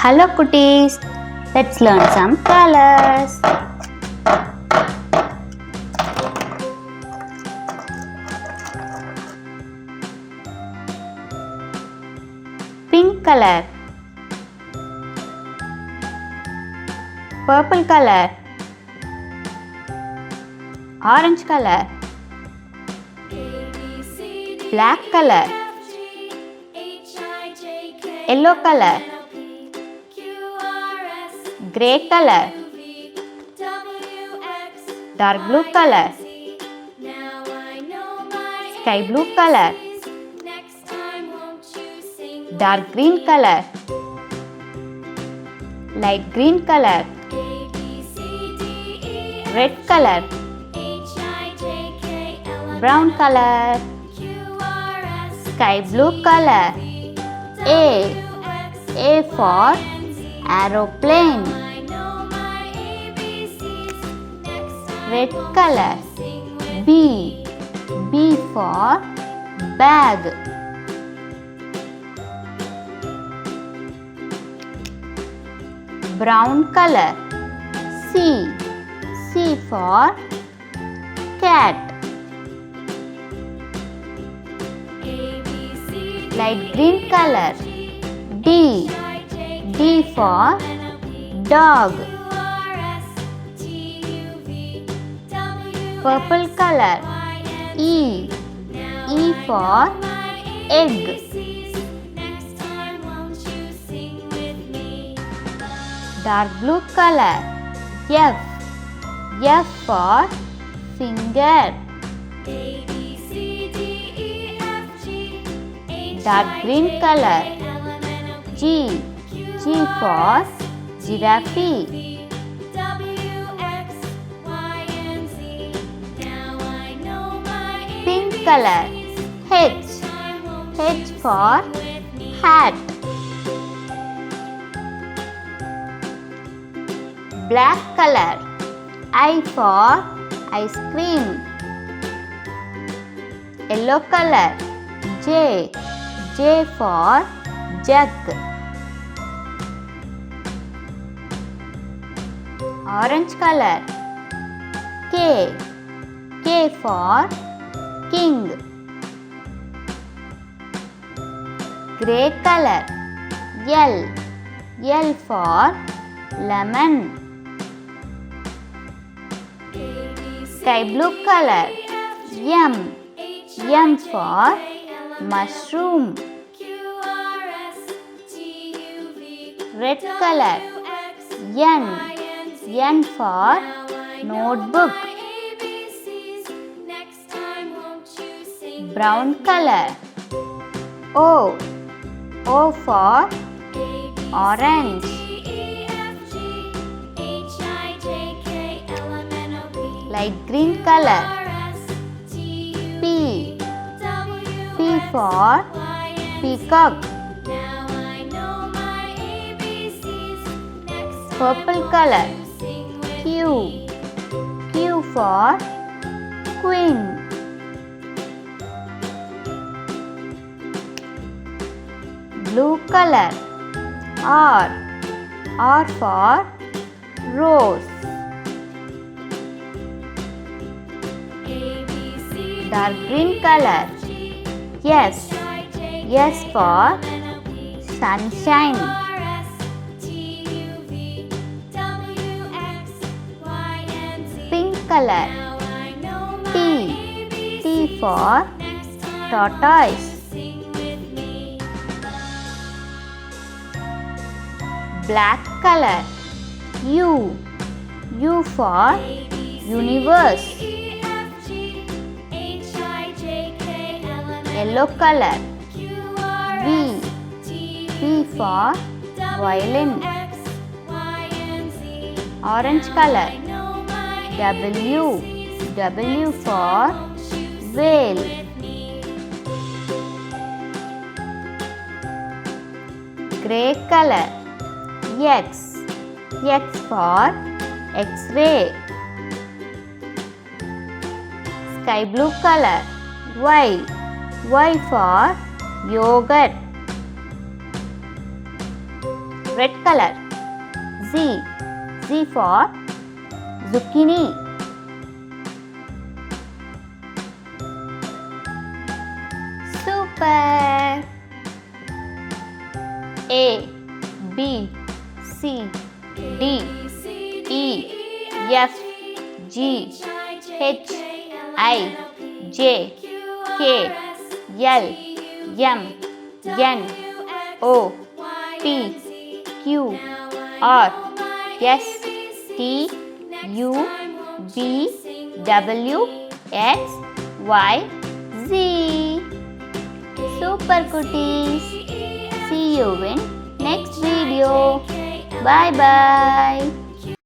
Hello cuties, let's learn some colors. Pink color, purple color, orange color, black color, yellow color, grey color, dark blue color, sky blue color, dark green color, light green color, red color, brown color, sky blue color, A for aeroplane, red color, B for bag, brown color, C for cat, light green color, D for dog, purple color, E for egg, dark blue color, F for finger, dark green color, G for giraffe, pink color, H for hat, black color, I for ice cream, yellow color, J for jug, orange color, K for king, grey color, L for lemon, sky blue color, M for mushroom, red color, N for notebook, brown color, O for orange, light green color, P for peacock, purple color, Q for queen, blue color, R for rose, dark green color, S for sunshine, pink color, T for tortoise, black color, U for universe, yellow color, V for violin, orange color, W for whale, grey color, X for X-ray, sky blue color, Y for yogurt, red color. Z. Z for zucchini. Super. A, B, C, D, E, F, G, H, I, J, K, L, M, N, O, P, Q, R, S, T, U, V, W, X, Y, Z. Super cuties. See you in next video. Bye bye.